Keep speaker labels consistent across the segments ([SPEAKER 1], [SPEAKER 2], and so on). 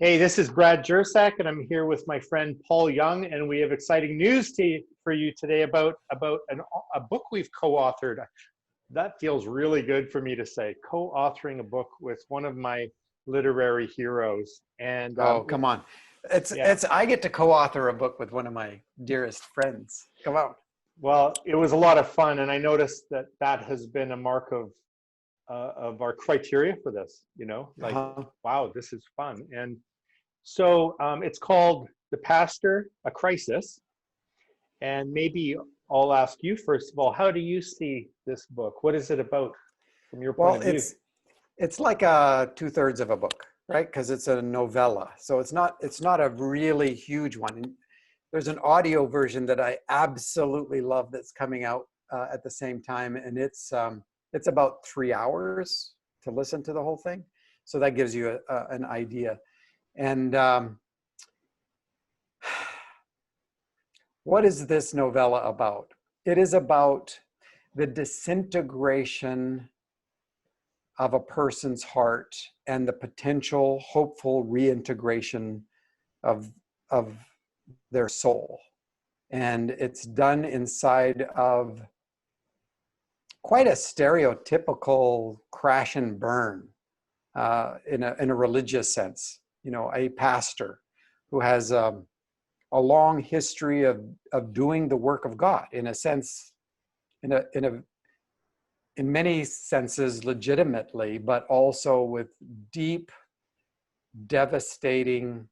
[SPEAKER 1] Hey, this is Brad Jersak, and I'm here with my friend Paul Young, and we have exciting news for you today about a book we've co-authored. That feels really good for me to say, co-authoring a book with one of my literary heroes. And
[SPEAKER 2] Oh, come on.
[SPEAKER 1] yeah,
[SPEAKER 2] I get to co-author a book with one of my dearest friends. Come on.
[SPEAKER 1] well, it was a lot of fun, and I noticed that that has been a mark of our criteria for this. Like,
[SPEAKER 2] Uh-huh.
[SPEAKER 1] wow, this is fun. And so it's called The Pastor, A Crisis. And maybe I'll ask you first of all, how do you see this book? What is it about from your point
[SPEAKER 2] Well,
[SPEAKER 1] of view?
[SPEAKER 2] it's like two-thirds of a book, right? Because it's a novella. So it's not a really huge one. And there's an audio version that I absolutely love that's coming out at the same time, and it's about 3 hours to listen to the whole thing. So that gives you an idea. And what is this novella about? It is about the disintegration of a person's heart and the potential hopeful reintegration of, of their soul. And it's done inside of quite a stereotypical crash and burn in a religious sense. You know, a pastor who has a long history of doing the work of God, in a sense, in many senses legitimately, but also with deep, devastating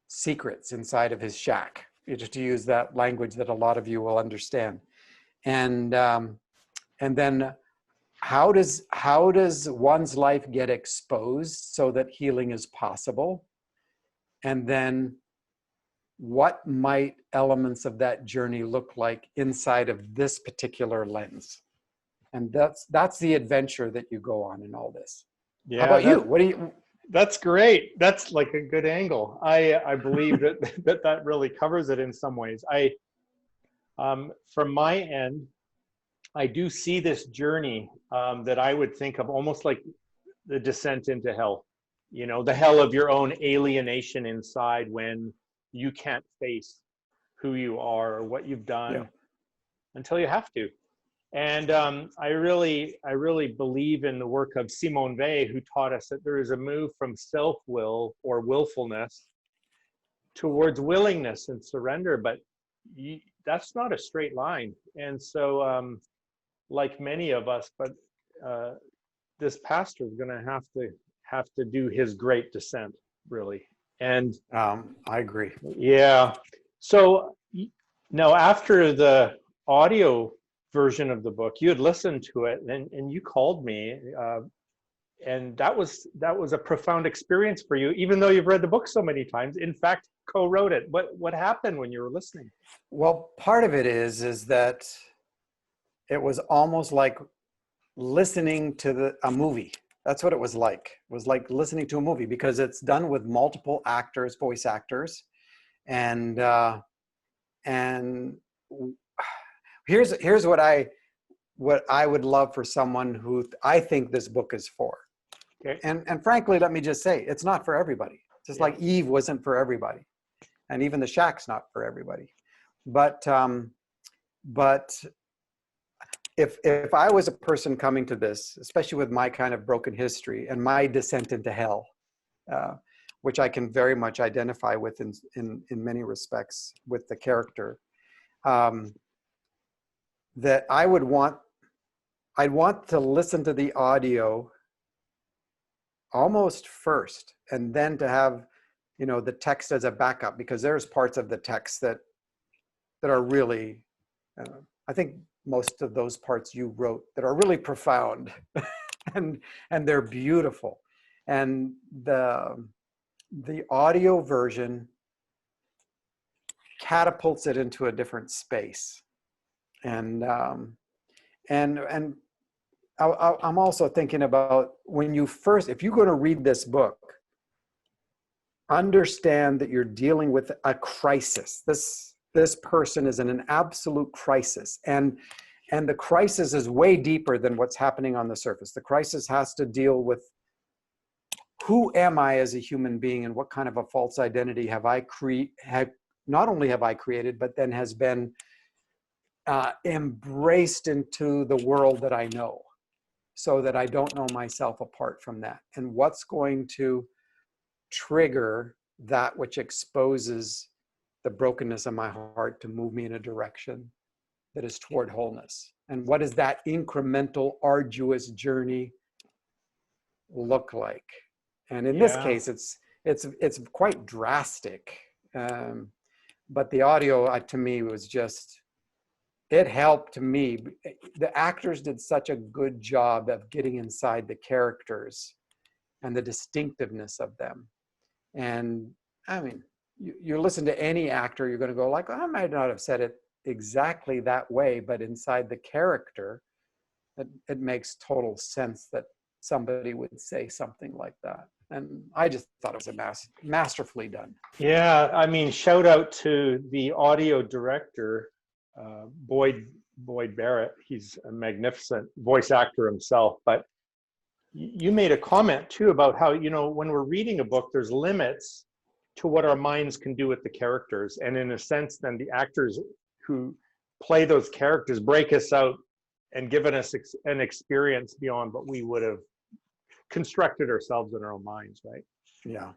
[SPEAKER 2] secrets inside of his shack, just to use that language that a lot of you will understand. And and then how does one's life get exposed so that healing is possible? And then what might elements of that journey look like inside of this particular lens? And that's the adventure that you go on in all this. How
[SPEAKER 1] Yeah,
[SPEAKER 2] about you? What do you?
[SPEAKER 1] that's great. That's like a good angle. I believe that that really covers it in some ways. From my end, I do see this journey that I would think of almost like the descent into hell. The hell of your own alienation inside when you can't face who you are or what you've
[SPEAKER 2] Yeah.
[SPEAKER 1] done until you have to. And I really believe in the work of Simone Weil, who taught us that there is a move from self-will or willfulness towards willingness and surrender, but that's not a straight line. And so, like many of us, but uh, this pastor is going to have to do his great descent, really. And
[SPEAKER 2] I agree.
[SPEAKER 1] yeah, so now after the audio version of the book, you had listened to it, and you called me, and that was a profound experience for you, even though you've read the book so many times. In fact, co-wrote it. What happened when you were listening?
[SPEAKER 2] Well, part of it is that it was almost like listening to a movie. That's what it was like. It was like listening to a movie because it's done with multiple actors, voice actors, and and here's what I would love for someone who I think this book is for.
[SPEAKER 1] Okay.
[SPEAKER 2] And frankly, let me just say, it's not for everybody. Just
[SPEAKER 1] Yeah.
[SPEAKER 2] like Eve wasn't for everybody, and even the shack's not for everybody. But if I was a person coming to this, especially with my kind of broken history and my descent into hell, uh, which I can very much identify with in many respects with the character, um, that I'd want to listen to the audio almost first, and then to have, the text as a backup, because there's parts of the text that are really, I think most of those parts you wrote that are really profound, and they're beautiful, and the audio version catapults it into a different space, and and I'm also thinking about if you're going to read this book, understand that you're dealing with a crisis. This person is in an absolute crisis, and the crisis is way deeper than what's happening on the surface. The crisis has to deal with who am I as a human being, and what kind of a false identity have I not only have I created, but then has been embraced into the world that I know, so that I don't know myself apart from that. And what's going to trigger that which exposes the brokenness of my heart to move me in a direction that is toward wholeness? And what does that incremental, arduous journey look like? And in this
[SPEAKER 1] Yeah.
[SPEAKER 2] case, it's quite drastic. But the audio, to me, was just, it helped me. The actors did such a good job of getting inside the characters and the distinctiveness of them. And I mean, you listen to any actor, you're going to go like, I might not have said it exactly that way, but inside the character, it makes total sense that somebody would say something like that. And I just thought it was masterfully done.
[SPEAKER 1] Yeah, I mean, shout out to the audio director, Boyd Barrett. He's a magnificent voice actor himself. But you made a comment too about how, you know, when we're reading a book, there's limits to what our minds can do with the characters. And in a sense, then the actors who play those characters break us out and given us an experience beyond what we would have constructed ourselves in our own minds, right?
[SPEAKER 2] Yeah.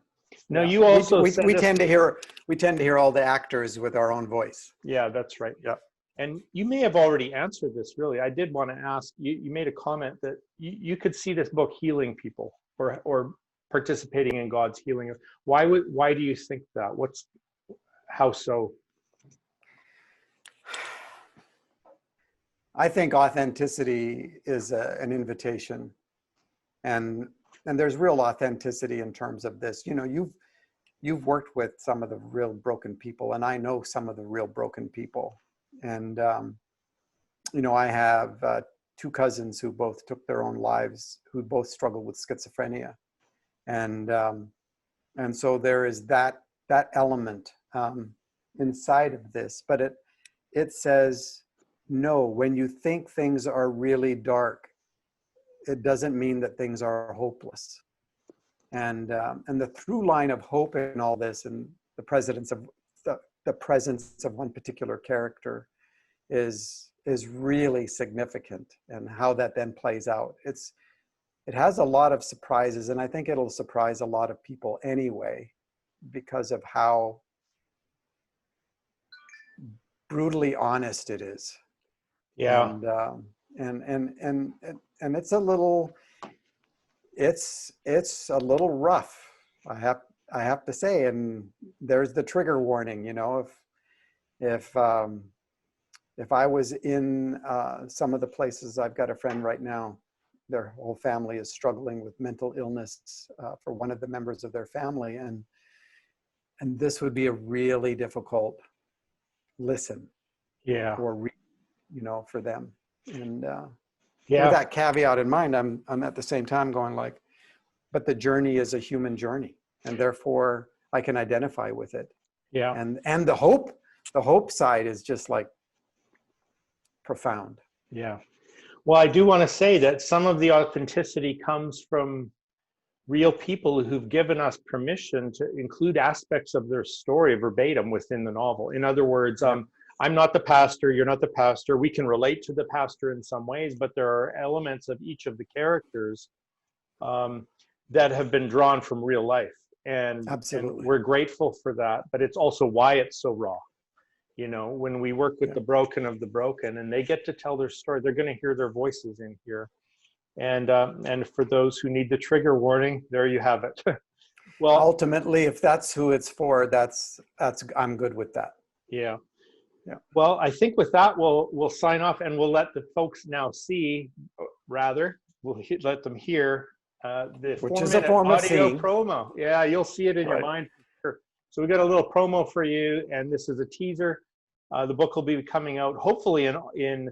[SPEAKER 1] Now,
[SPEAKER 2] Yeah.
[SPEAKER 1] you also
[SPEAKER 2] we
[SPEAKER 1] said
[SPEAKER 2] tend to hear all the actors with our own voice.
[SPEAKER 1] Yeah, that's right. Yeah. And you may have already answered this, really. I did want to ask, you made a comment that you could see this book healing people or participating in God's healing. Why do you think that? How so?
[SPEAKER 2] I think authenticity is an invitation, and there's real authenticity in terms of this. You know, you've worked with some of the real broken people, and I know some of the real broken people. And you know, I have two cousins who both took their own lives, who both struggle with schizophrenia, and so there is that element inside of this. But it says, no, when you think things are really dark, it doesn't mean that things are hopeless. And the through line of hope in all this, and the presence of one particular character, is really significant, and how that then plays out. It has a lot of surprises, and I think it'll surprise a lot of people anyway, because of how brutally honest it is.
[SPEAKER 1] Yeah.
[SPEAKER 2] And it's a little, it's a little rough, I have to say. And there's the trigger warning, you know, if I was in some of the places, I've got a friend right now, their whole family is struggling with mental illness for one of the members of their family. And this would be a really difficult listen.
[SPEAKER 1] Yeah.
[SPEAKER 2] Or you know, for them. And
[SPEAKER 1] Yeah.
[SPEAKER 2] with that caveat in mind, I'm at the same time going like, but the journey is a human journey, and therefore I can identify with it.
[SPEAKER 1] Yeah.
[SPEAKER 2] And the hope side is just like profound.
[SPEAKER 1] Yeah. Well, I do want to say that some of the authenticity comes from real people who've given us permission to include aspects of their story verbatim within the novel. In other words, I'm not the pastor, you're not the pastor. We can relate to the pastor in some ways, but there are elements of each of the characters that have been drawn from real life. And we're grateful for that, but it's also why it's so raw. You know, when we work with the broken of the broken, and they get to tell their story, they're going to hear their voices in here. And for those who need the trigger warning, there you have it. Well,
[SPEAKER 2] ultimately, if that's who it's for, that's I'm good with that.
[SPEAKER 1] Yeah. Yeah. Well, I think with that, we'll sign off, and we'll let the folks now see, rather, we'll let them hear the
[SPEAKER 2] which is a form of seeing.
[SPEAKER 1] Promo. Yeah, you'll see it in your mind. Sure. So we got a little promo for you, and this is a teaser. The book will be coming out hopefully in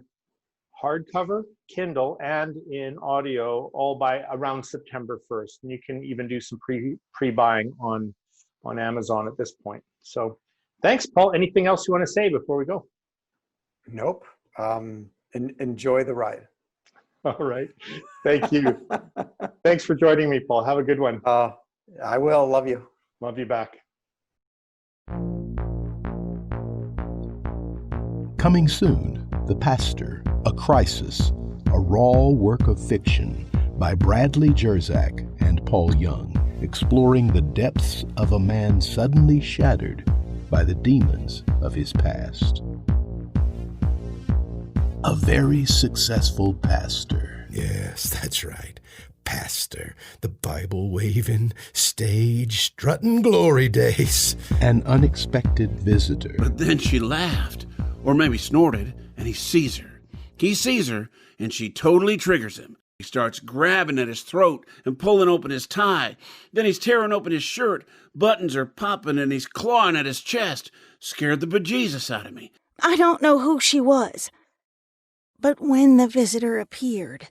[SPEAKER 1] hardcover, Kindle, and in audio, all by around September 1st. And you can even do some pre-buying on Amazon at this point. So thanks, Paul. Anything else you want to say before we go?
[SPEAKER 2] Nope. Enjoy the ride.
[SPEAKER 1] All right. Thank you. Thanks for joining me, Paul. Have a good one.
[SPEAKER 2] I will. Love you.
[SPEAKER 1] Love you back.
[SPEAKER 3] Coming soon, The Pastor, A Crisis, a raw work of fiction by Bradley Jersak and Paul Young, exploring the depths of a man suddenly shattered by the demons of his past. A very successful pastor.
[SPEAKER 4] Yes, that's right. Pastor, the Bible-waving, stage-strutting glory days.
[SPEAKER 3] An unexpected visitor.
[SPEAKER 5] But then she laughed, or maybe snorted, and he sees her. He sees her, and she totally triggers him. He starts grabbing at his throat and pulling open his tie. Then he's tearing open his shirt. Buttons are popping, and he's clawing at his chest. Scared the bejesus out of me.
[SPEAKER 6] I don't know who she was, but when the visitor appeared,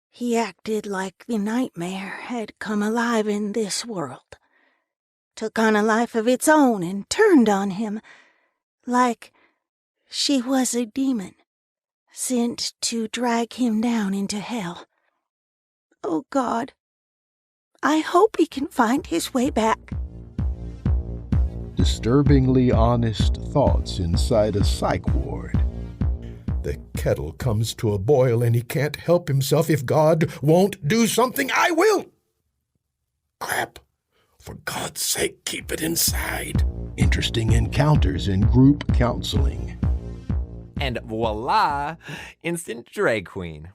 [SPEAKER 6] he acted like the nightmare had come alive in this world, took on a life of its own and turned on him, like she was a demon, sent to drag him down into hell. Oh God, I hope he can find his way back.
[SPEAKER 3] Disturbingly honest thoughts inside a psych ward.
[SPEAKER 4] The kettle comes to a boil and he can't help himself. If God won't do something, I will. Crap. For God's sake, keep it inside.
[SPEAKER 3] Interesting encounters in group counseling.
[SPEAKER 7] And voila, instant drag queen.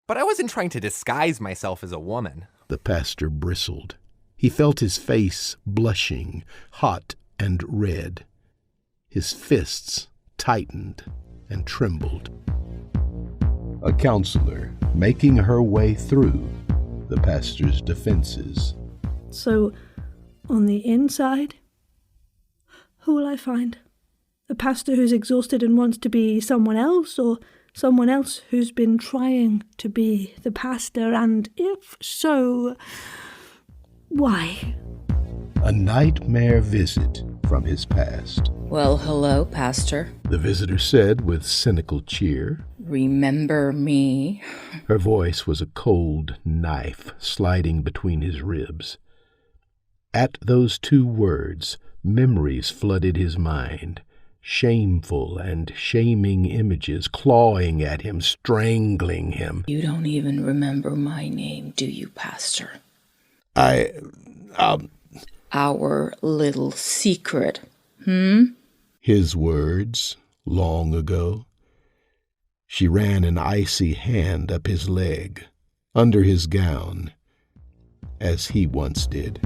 [SPEAKER 7] But I wasn't trying to disguise myself as a woman.
[SPEAKER 3] The pastor bristled. He felt his face blushing, hot and red. His fists tightened and trembled. A counselor making her way through the pastor's defenses.
[SPEAKER 8] So, on the inside, who will I find? A pastor who's exhausted and wants to be someone else, or someone else who's been trying to be the pastor? And if so, why?
[SPEAKER 3] A nightmare visit from his past.
[SPEAKER 9] Well, hello, Pastor.
[SPEAKER 3] The visitor said with cynical cheer.
[SPEAKER 9] Remember me?
[SPEAKER 3] Her voice was a cold knife sliding between his ribs. At those two words, memories flooded his mind. Shameful and shaming images clawing at him, strangling him.
[SPEAKER 9] You don't even remember my name, do you, Pastor? Our little secret,
[SPEAKER 3] His words, long ago. She ran an icy hand up his leg, under his gown, as he once did.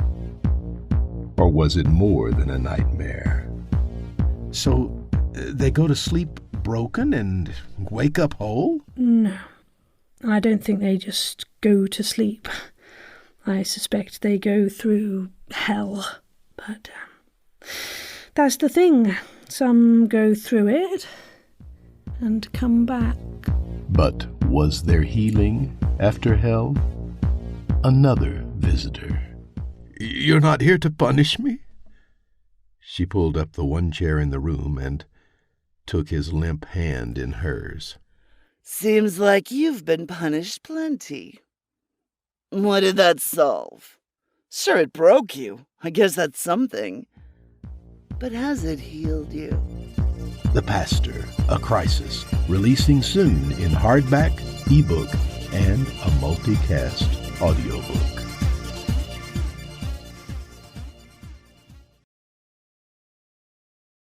[SPEAKER 3] Or was it more than a nightmare? So they go to sleep broken and wake up whole?
[SPEAKER 8] No, I don't think they just go to sleep. I suspect they go through hell. But that's the thing. Some go through it and come back.
[SPEAKER 3] But was there healing after hell? Another visitor. You're not here to punish me? She pulled up the one chair in the room and took his limp hand in hers.
[SPEAKER 10] Seems like you've been punished plenty. What did that solve? Sure, it broke you. I guess that's something. But has it healed you?
[SPEAKER 3] The Pastor, A Crisis, releasing soon in hardback, ebook, and a multicast audiobook.